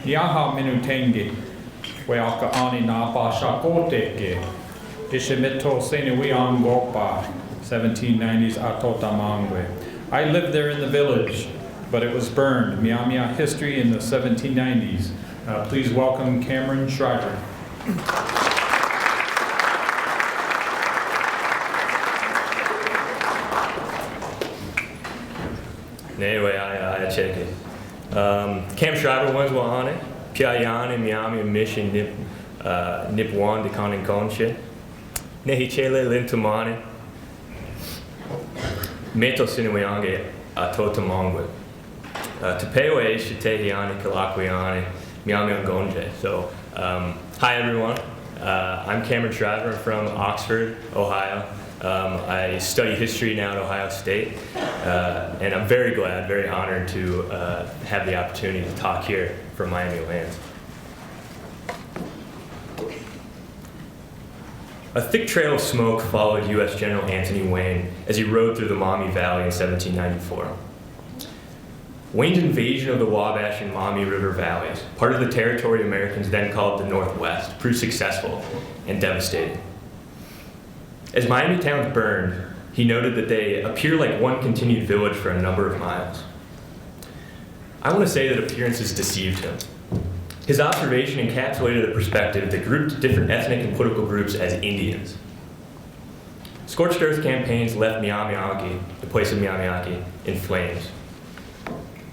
niiyaaha minooteeninki, weeyaahkiaani naahpa šaakoteeki, meehtohseeniwiyankopa, 1790s aatotamankwi. I lived there in the village, but it was burned. Myaamia history in the 1790s. Please welcome Cameron Shriver. Anyway, I check it. Cam Shriver wins wahane, Myaamia Myaamia mission nip wan de kanin konche. Nehi chele lintumane. Meehtohseeniwiyankopa aatotamankwi. Tepewe šaakoteeki kalakwiani Myaamia gonje. So, hi everyone. I'm Cameron Shriver. I'm from Oxford, Ohio. I study history now at Ohio State, and I'm very glad, very honored to have the opportunity to talk here from Miami lands. A thick trail of smoke followed U.S. General Anthony Wayne as he rode through the Maumee Valley in 1794. Wayne's invasion of the Wabash and Maumee River valleys, part of the territory Americans then called the Northwest, proved successful and devastating. As Miami towns burned, he noted that they appear like one continued village for a number of miles. I want to say that appearances deceived him. His observation encapsulated a perspective that grouped different ethnic and political groups as Indians. Scorched earth campaigns left Myaamiaki, the place of Myaamiaki, in flames.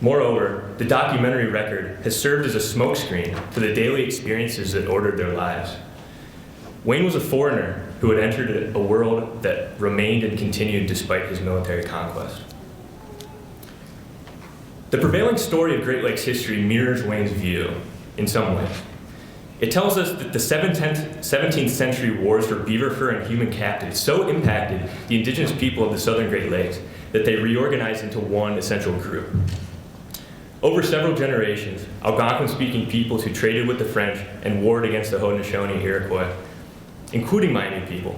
Moreover, the documentary record has served as a smokescreen to the daily experiences that ordered their lives. Wayne was a foreigner who had entered a world that remained and continued despite his military conquest. The prevailing story of Great Lakes history mirrors Wayne's view in some ways. It tells us that the 17th century wars for beaver fur and human captives so impacted the indigenous people of the southern Great Lakes that they reorganized into one essential group. Over several generations, Algonquin-speaking peoples who traded with the French and warred against the Haudenosaunee Iroquois, including Miami people,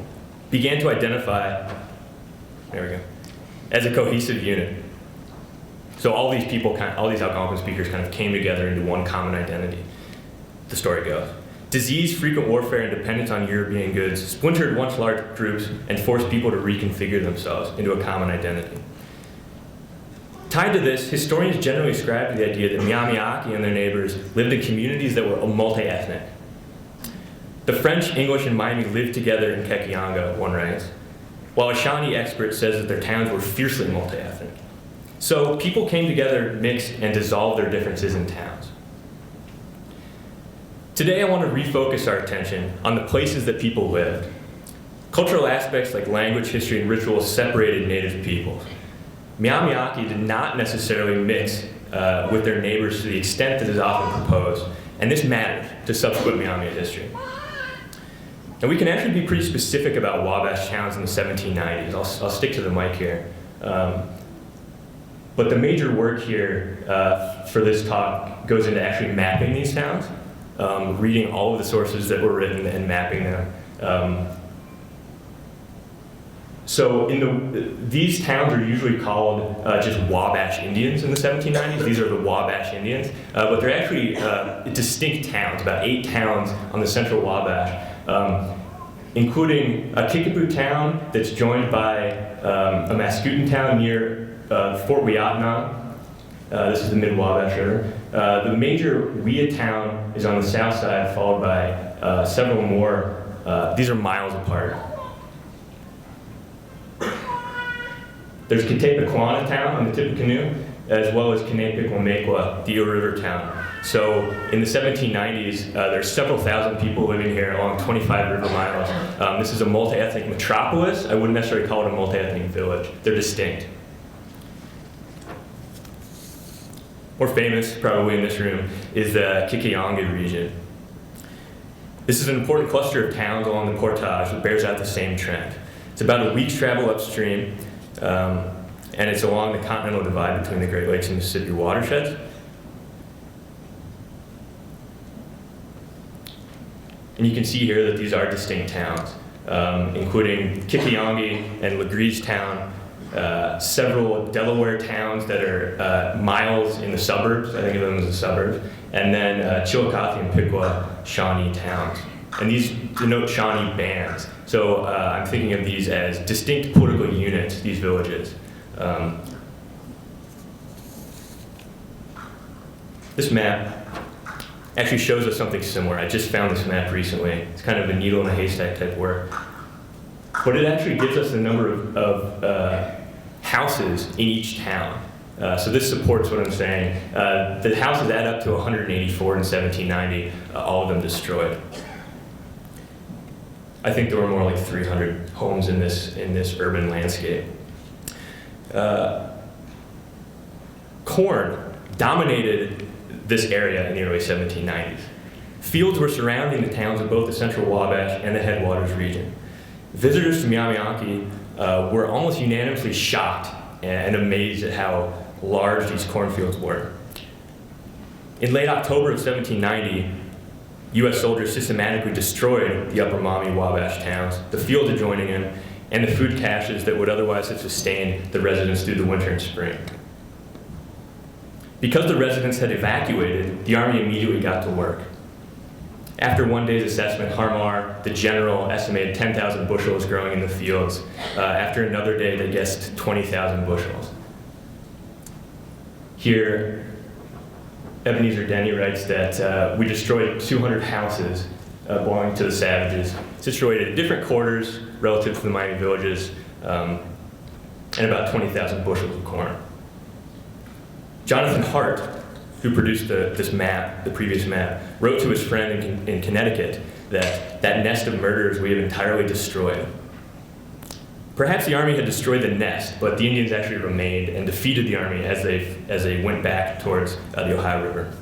began to identify, as a cohesive unit. So all these people, all these Algonquin speakers kind of came together into one common identity, the story goes. Disease, frequent warfare, and dependence on European goods splintered once large groups and forced people to reconfigure themselves into a common identity. Tied to this, historians generally ascribe to the idea that Myaamiaki and their neighbors lived in communities that were multi-ethnic. The French, English, and Miami lived together in Kekianga, one writes, while a Shawnee expert says that their towns were fiercely multi-ethnic. So people came together, mixed, and dissolved their differences in towns. Today I want to refocus our attention on the places that people lived. Cultural aspects like language, history, and rituals separated native peoples. Myaamiaki did not necessarily mix with their neighbors to the extent that is often proposed, and this mattered to subsequent Myaamia history. And we can actually be pretty specific about Wabash towns in the 1790s. I'll stick to the mic here. But the major work here for this talk goes into actually mapping these towns, reading all of the sources that were written and mapping them. So these towns are usually called just Wabash Indians in the 1790s. These are the Wabash Indians, but they're actually distinct towns, about 8 towns on the central Wabash, including a Kickapoo town that's joined by a Mascoutin town near Fort Weeyaahkiaani. This is the mid-Wabash River. The major Weeyaah town is on the south side, followed by several more. These are miles apart. There's Katepequana town on the Tippecanoe, as well as Kanepikwamekwa, the Eel River town. So in the 1790s, there's several thousand people living here along 25 river miles. This is a multi-ethnic metropolis. I wouldn't necessarily call it a multi-ethnic village. They're distinct. More famous, probably in this room, is the Kikianga region. This is an important cluster of towns along the portage that bears out the same trend. It's about a week's travel upstream, and it's along the continental divide between the Great Lakes and Mississippi watersheds. And you can see here that these are distinct towns, including Kikianga and Legree's town, several Delaware towns that are miles in the suburbs, I think of them as the suburbs, and then Chillicothe and Piqua Shawnee towns. And these denote Shawnee bands. So I'm thinking of these as distinct political units, these villages. This map actually shows us something similar. I just found this map recently. It's kind of a needle in a haystack type work. But it actually gives us the number of houses in each town. So this supports what I'm saying. The houses add up to 184 in 1790, all of them destroyed. I think there were more like 300 homes in this urban landscape. Corn dominated this area in the early 1790s. Fields were surrounding the towns of both the central Wabash and the headwaters region. Visitors to Myaamiaki were almost unanimously shocked and amazed at how large these cornfields were. In late October of 1790, U.S. soldiers systematically destroyed the upper Maumee Wabash towns, the fields adjoining them, and the food caches that would otherwise have sustained the residents through the winter and spring. Because the residents had evacuated, the Army immediately got to work. After one day's assessment, Harmar, the general, estimated 10,000 bushels growing in the fields. After another day, they guessed 20,000 bushels. Here, Ebenezer Denny writes that we destroyed 200 houses belonging to the savages, situated in different quarters relative to the Miami villages, and about 20,000 bushels of corn. Jonathan Hart, who produced this map, the previous map, wrote to his friend in Connecticut that that nest of murderers we have entirely destroyed. Perhaps the Army had destroyed the nest, but the Indians actually remained and defeated the Army as they went back towards the Ohio River.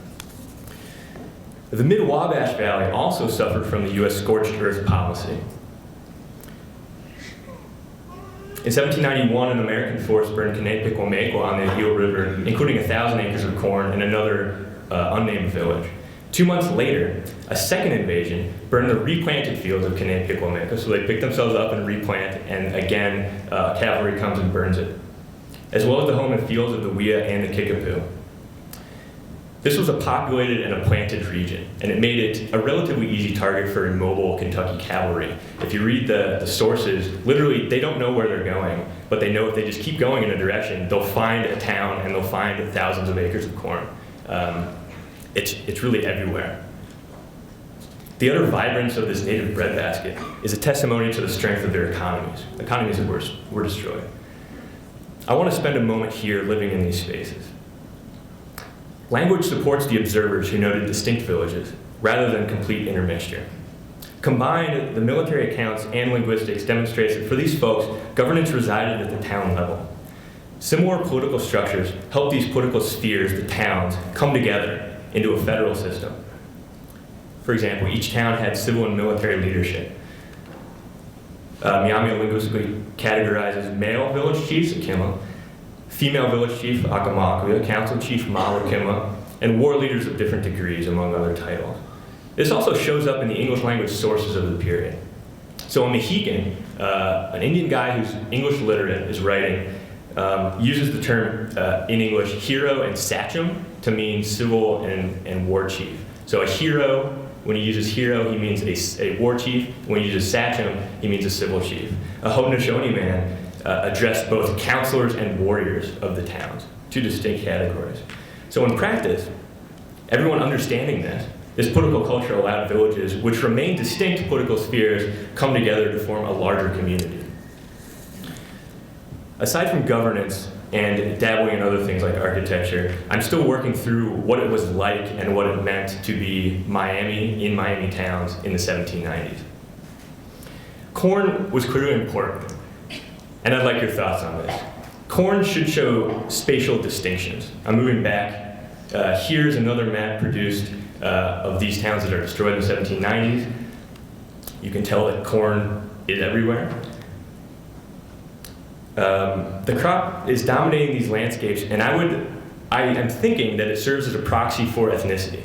The Mid-Wabash Valley also suffered from the U.S. scorched earth policy. In 1791, an American force burned Piquamequa on the Eel River, including 1,000 acres of corn and another unnamed village. 2 months later, a second invasion burned the replanted fields of Piquamequa, so they pick themselves up and replant, and again, cavalry comes and burns it, as well as the home and fields of the Weeyaah and the Kickapoo. This was a populated and a planted region, and it made it a relatively easy target for immobile Kentucky cavalry. If you read the sources, literally, they don't know where they're going, but they know if they just keep going in a direction, they'll find a town and they'll find thousands of acres of corn. It's really everywhere. The utter vibrance of this native breadbasket is a testimony to the strength of their economies that were destroyed. I want to spend a moment here living in these spaces. Language supports the observers who noted distinct villages, rather than complete intermixture. Combined, the military accounts and linguistics demonstrates that for these folks, governance resided at the town level. Similar political structures help these political spheres, the towns, come together into a federal system. For example, each town had civil and military leadership. Myaamia linguistically categorizes male village chiefs, Akima, female village chief, Akamakwi, council chief, Mawakima, and war leaders of different degrees, among other titles. This also shows up in the English language sources of the period. So a Mohican, an Indian guy who's English literate, is writing, uses the term in English hero and sachem to mean civil and war chief. So a hero, when he uses hero, he means a war chief. When he uses sachem, he means a civil chief. A Haudenosaunee man addressed both counselors and warriors of the towns, two distinct categories. So in practice, everyone understanding this political culture allowed villages, which remain distinct political spheres, come together to form a larger community. Aside from governance and dabbling in other things like architecture, I'm still working through what it was like and what it meant to be Miami in Miami towns in the 1790s. Corn was clearly important, and I'd like your thoughts on this. Corn should show spatial distinctions. I'm moving back. Here's another map produced of these towns that are destroyed in the 1790s. You can tell that corn is everywhere. The crop is dominating these landscapes, and I am thinking that it serves as a proxy for ethnicity.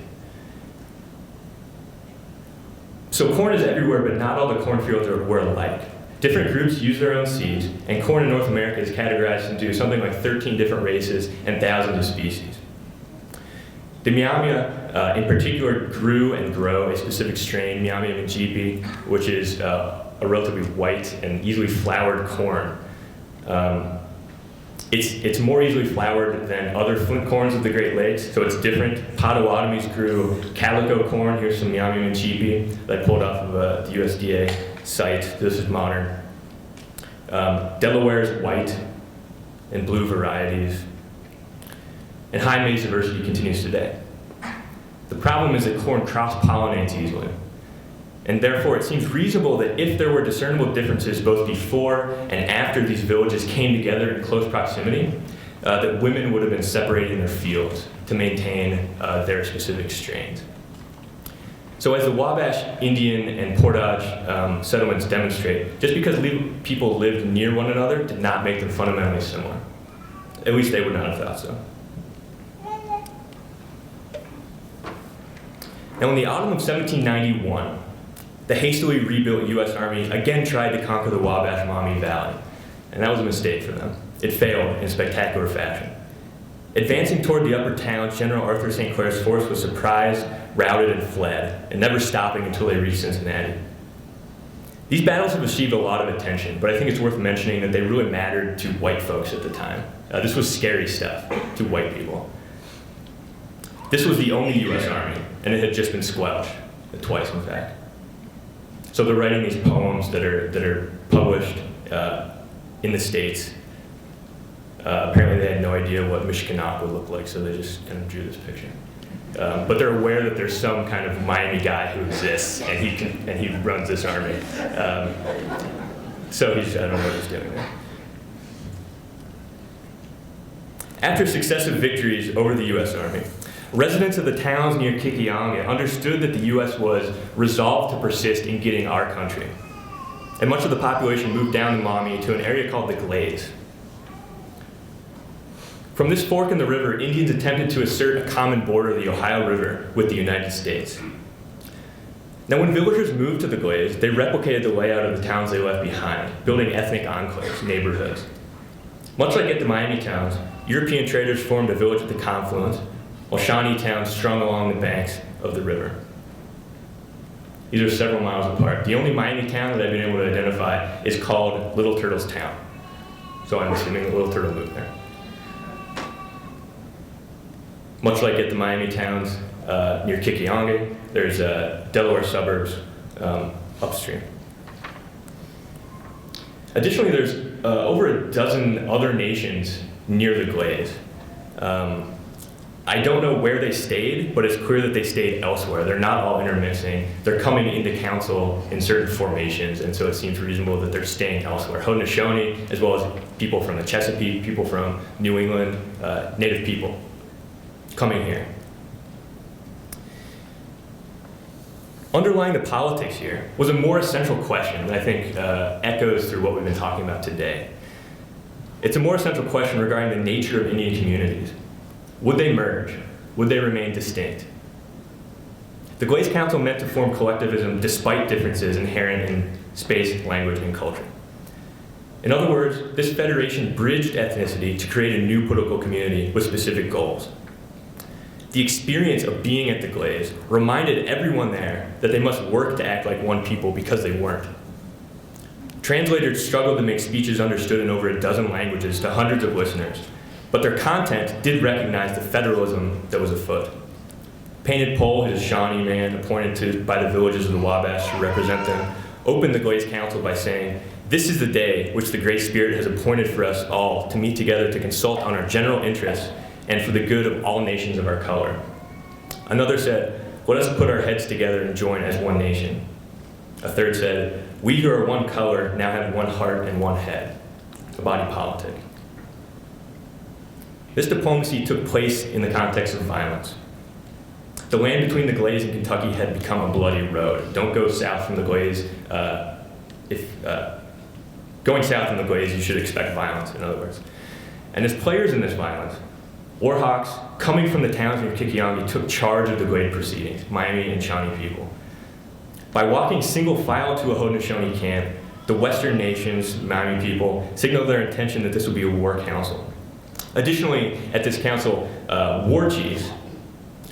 So corn is everywhere, but not all the cornfields were alike. Different groups use their own seeds, and corn in North America is categorized into something like 13 different races and thousands of species. The Myaamia, in particular, grew and grow a specific strain, Myaamiaki, which is a relatively white and easily flowered corn. It's more easily flowered than other flint corns of the Great Lakes, so it's different. Potawatomis grew calico corn. Here's some Myaamiaki that I pulled off of the USDA site. This is modern. Delaware's white and blue varieties. And high maize diversity continues today. The problem is that corn cross-pollinates easily. And therefore, it seems reasonable that if there were discernible differences both before and after these villages came together in close proximity, that women would have been separated in their fields to maintain their specific strains. So as the Wabash Indian and Portage settlements demonstrate, just because people lived near one another did not make them fundamentally similar. At least they would not have thought so. Now in the autumn of 1791, the hastily rebuilt U.S. Army again tried to conquer the Wabash and Maumee Valley, and that was a mistake for them. It failed in spectacular fashion. Advancing toward the upper towns, General Arthur St. Clair's force was surprised, routed, and fled, and never stopping until they reached Cincinnati. These battles have received a lot of attention, but I think it's worth mentioning that they really mattered to white folks at the time. This was scary stuff to white people. This was the only U.S. Army, and it had just been squelched, twice in fact. So they're writing these poems that are published in the States. Apparently they had no idea what Michiganok would look like, so they just kind of drew this picture. But they're aware that there's some kind of Miami guy who exists, and he runs this army. So I don't know what he's doing there. After successive victories over the U.S. Army, residents of the towns near Kikionga understood that the U.S. was resolved to persist in getting our country. And much of the population moved down the Maumee to an area called the Glades. From this fork in the river, Indians attempted to assert a common border of the Ohio River with the United States. Now, when villagers moved to the Glades, they replicated the layout of the towns they left behind, building ethnic enclaves, neighborhoods. Much like at the Miami towns, European traders formed a village at the confluence, while Shawnee towns strung along the banks of the river. These are several miles apart. The only Miami town that I've been able to identify is called Little Turtle's Town. So I'm assuming the Little Turtle moved there. Much like at the Miami towns near Kikionga, there's Delaware suburbs upstream. Additionally, there's over a dozen other nations near the Glades. I don't know where they stayed, but it's clear that they stayed elsewhere. They're not all intermixing. They're coming into council in certain formations, and so it seems reasonable that they're staying elsewhere. Haudenosaunee, as well as people from the Chesapeake, people from New England, native people coming here. Underlying the politics here was a more essential question that I think echoes through what we've been talking about today. It's a more essential question regarding the nature of Indian communities. Would they merge? Would they remain distinct? The Glades Council meant to form collectivism despite differences inherent in space, language, and culture. In other words, this federation bridged ethnicity to create a new political community with specific goals. The experience of being at the Glades reminded everyone there that they must work to act like one people because they weren't. Translators struggled to make speeches understood in over a dozen languages to hundreds of listeners, but their content did recognize the federalism that was afoot. Painted Pole, his Shawnee man appointed by the villages of the Wabash to represent them, opened the Glades Council by saying, "This is the day which the Great Spirit has appointed for us all to meet together to consult on our general interests and for the good of all nations of our color." Another said, "Let us put our heads together and join as one nation." A third said, "We who are one color now have one heart and one head," a body politic. This diplomacy took place in the context of violence. The land between the Glades and Kentucky had become a bloody road. Don't go south from the Glades. Going south from the Glades, you should expect violence, in other words. And as players in this violence, Warhawks, coming from the towns near Kikionga, took charge of the Glade proceedings, Miami and Shawnee people. By walking single file to a Haudenosaunee camp, the Western nations, Miami people, signaled their intention that this would be a war council. Additionally, at this council, war chiefs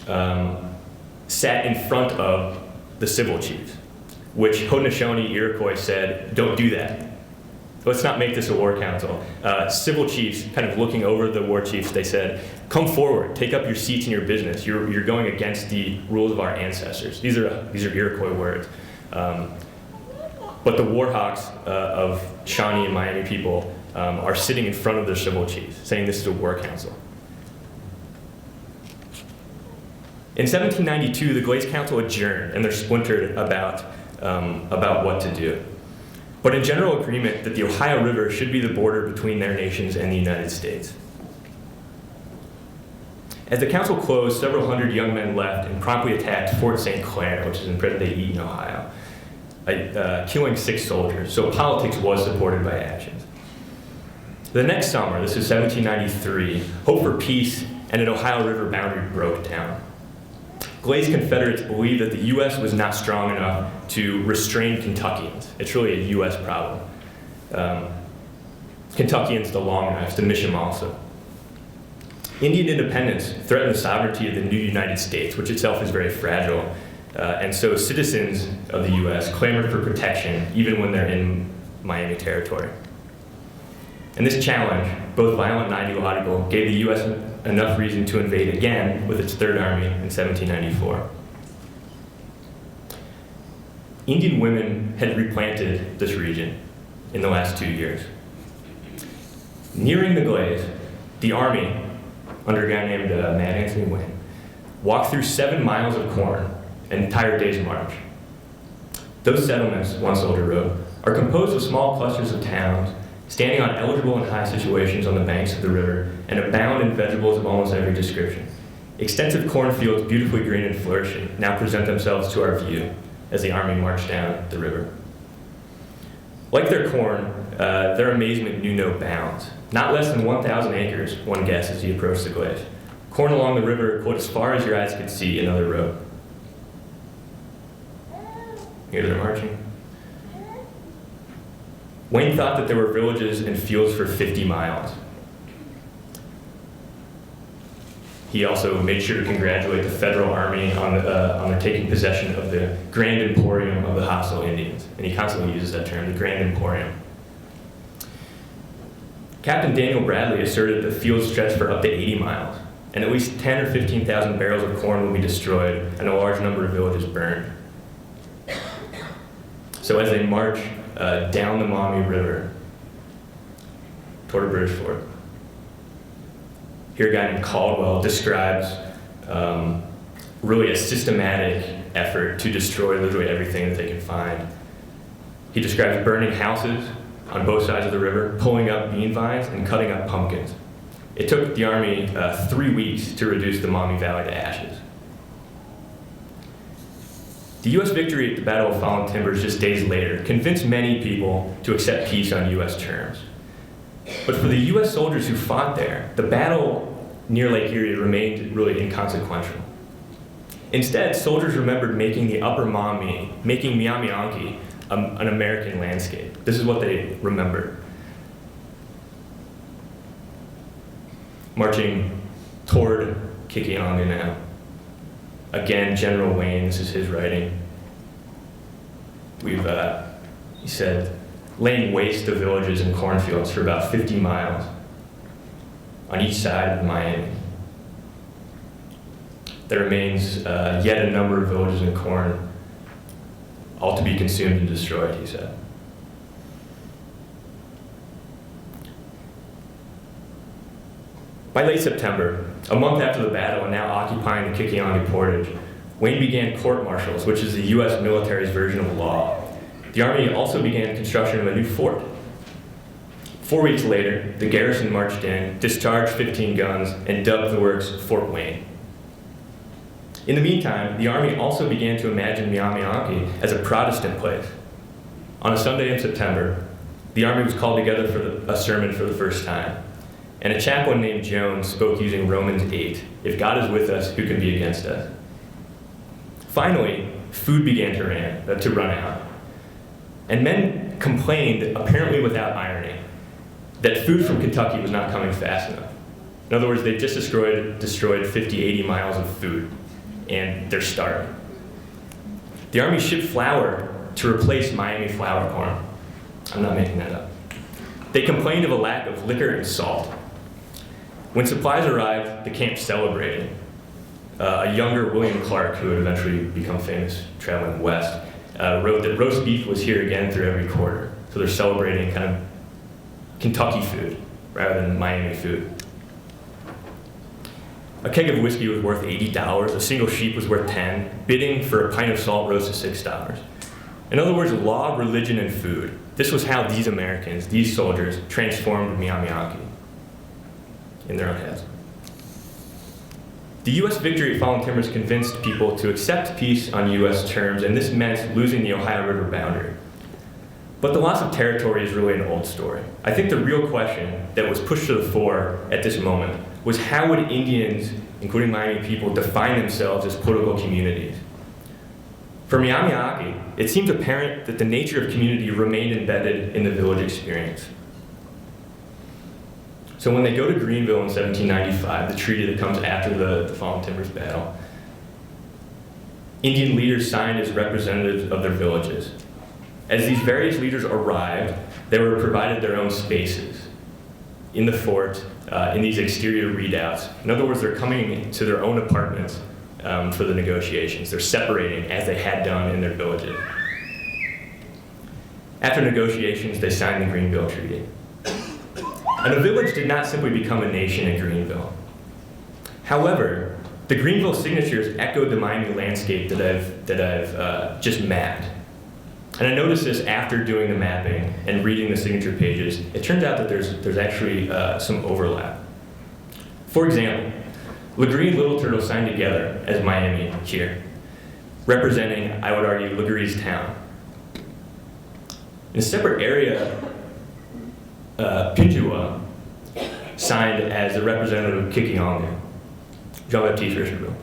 sat in front of the civil chiefs, which Haudenosaunee Iroquois said, don't do that. Let's not make this a war council. Civil chiefs, kind of looking over the war chiefs, they said, come forward, take up your seats in your business. You're going against the rules of our ancestors. These are Iroquois words. But the war hawks of Shawnee and Miami people are sitting in front of their civil chiefs, saying this is a war council. In 1792, the Glaze Council adjourned, and they're splintered about what to do. But in general agreement that the Ohio River should be the border between their nations and the United States. As the council closed, several hundred young men left and promptly attacked Fort St. Clair, which is in present-day Eaton, Ohio, killing 6 soldiers. So politics was supported by actions. The next summer, this is 1793, hope for peace and an Ohio River boundary broke down. Glaze Confederates believed that the U.S. was not strong enough to restrain Kentuckians. It's really a U.S. problem. Kentuckians, the long knives, the Micham also. Indian independence threatened the sovereignty of the new United States, which itself is very fragile. And so citizens of the U.S. clamored for protection, even when they're in Miami territory. And this challenge, both violent and ideological, gave the U.S. enough reason to invade again with its Third Army in 1794. Indian women had replanted this region in the last 2 years. Nearing the Glaze, the Army, under a guy named Mad walked through 7 miles of corn, an entire day's march. Those settlements, one soldier wrote, are composed of small clusters of towns, standing on eligible and high situations on the banks of the river, and abound in vegetables of almost every description. Extensive cornfields, beautifully green and flourishing, now present themselves to our view as the army marched down the river. Like their corn, their amazement knew no bounds. Not less than 1,000 acres, one guessed as he approached the Glaze. Corn along the river, quote, as far as your eyes could see, another wrote. Here they're marching. Wayne thought that there were villages and fields for 50 miles. He also made sure to congratulate the federal army on their taking possession of the Grand Emporium of the hostile Indians. And he constantly uses that term, the Grand Emporium. Captain Daniel Bradley asserted the fields stretched for up to 80 miles, and at least 10 or 15,000 barrels of corn will be destroyed and a large number of villages burned. So as they march down the Maumee River toward a British fort, here a guy named Caldwell describes really a systematic effort to destroy literally everything that they can find. He describes burning houses on both sides of the river, pulling up bean vines, and cutting up pumpkins. It took the army 3 weeks to reduce the Maumee Valley to ashes. The U.S. victory at the Battle of Fallen Timbers just days later convinced many people to accept peace on U.S. terms. But for the U.S. soldiers who fought there, the battle near Lake Erie remained really inconsequential. Instead, soldiers remembered making the upper Maumee, making Myaamiaki, an American landscape. This is what they remembered. Marching toward Kikianga now. Again, General Wayne, this is his writing. He said, laying waste to villages and cornfields for about 50 miles on each side of Miami. There remains yet a number of villages and corn, all to be consumed and destroyed, he said. By late September, a month after the battle and now occupying the Kikianga Portage, Wayne began court-martials, which is the U.S. military's version of law. The Army also began construction of a new fort. 4 weeks later, the garrison marched in, discharged 15 guns, and dubbed the works Fort Wayne. In the meantime, the Army also began to imagine Myaamiaki as a Protestant place. On a Sunday in September, the Army was called together for a sermon for the first time. And a chaplain named Jones spoke using Romans 8, if God is with us, who can be against us? Finally, food began to run out. And men complained, apparently without irony, that food from Kentucky was not coming fast enough. In other words, they just destroyed 50, 80 miles of food. and they're starving. The Army shipped flour to replace Miami flour corn. I'm not making that up. They complained of a lack of liquor and salt. When supplies arrived, the camp celebrated. A younger William Clark, who would eventually become famous traveling west, wrote that roast beef was here again through every quarter. So they're celebrating kind of Kentucky food rather than Miami food. A keg of whiskey was worth $80. A single sheep was worth $10. Bidding for a pint of salt rose to $6. In other words, law, religion, and food. This was how these Americans, these soldiers, transformed Myaamiaki in their own heads. The U.S. victory at Fallen Timbers convinced people to accept peace on U.S. terms, and this meant losing the Ohio River boundary. But the loss of territory is really an old story. I think the real question that was pushed to the fore at this moment was how would Indians, including Miami people, define themselves as political communities? For Myaamiaki, it seems apparent that the nature of community remained embedded in the village experience. So when they go to Greenville in 1795, the treaty that comes after the Fallen Timbers battle, Indian leaders signed as representatives of their villages. As these various leaders arrived, they were provided their own spaces in the fort, in these exterior readouts. In other words, they're coming to their own apartments for the negotiations. They're separating as they had done in their villages. After negotiations, they signed the Greenville Treaty. And the village did not simply become a nation in Greenville. However, the Greenville signatures echoed the Miami landscape that I've just mapped. And I noticed this after doing the mapping and reading the signature pages. It turns out that there's actually some overlap. For example, Legree and Little Turtle signed together as Miami here, representing, I would argue, Legree's town. In a separate area, Pinjua signed as the representative of Kikionga, Jean-Baptiste Richardville.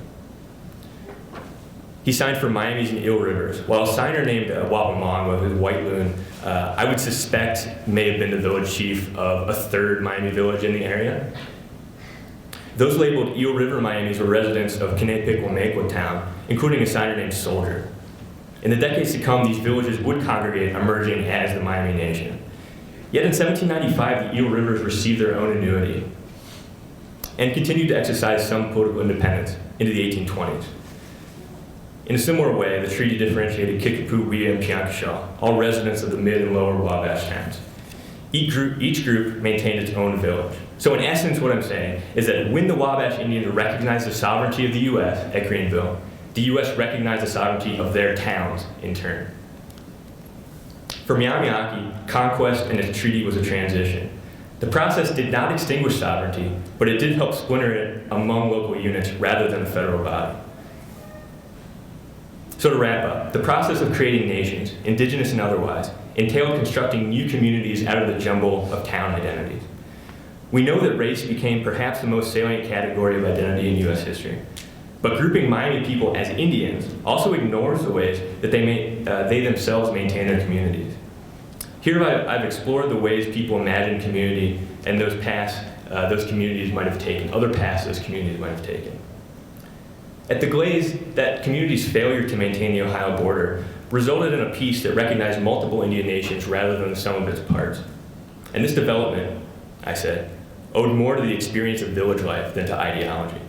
He signed for Miami's and Eel Rivers, while a signer named Wabash, who's White Loon, I would suspect may have been the village chief of a third Miami village in the area. Those labeled Eel River Miamis were residents of Kanepic-Wamequa town, including a signer named Soldier. In the decades to come, these villages would congregate, emerging as the Miami Nation. Yet in 1795, the Eel Rivers received their own annuity and continued to exercise some political independence into the 1820s. In a similar way, the treaty differentiated Kickapoo, Weeyaahkiaani, and Piankashaw, all residents of the mid and lower Wabash towns. Each group maintained its own village. So in essence, what I'm saying is that when the Wabash Indians recognized the sovereignty of the U.S. at Greenville, the U.S. recognized the sovereignty of their towns in turn. For Myaamiaki, conquest and its treaty was a transition. The process did not extinguish sovereignty, but it did help splinter it among local units rather than a federal body. So to wrap up, the process of creating nations, indigenous and otherwise, entailed constructing new communities out of the jumble of town identities. We know that race became perhaps the most salient category of identity in U.S. history, but grouping Miami people as Indians also ignores the ways that they themselves maintain their communities. Here I've explored the ways people imagine community and those paths those communities might have taken, other paths those communities might have taken. At the Glaze, that community's failure to maintain the Ohio border resulted in a peace that recognized multiple Indian nations rather than the sum of its parts. And this development, I said, owed more to the experience of village life than to ideology.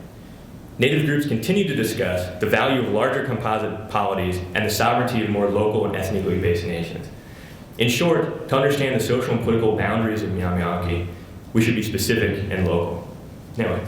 Native groups continued to discuss the value of larger composite polities and the sovereignty of more local and ethnically based nations. In short, to understand the social and political boundaries of Myaamiaki, we should be specific and local. Anyway,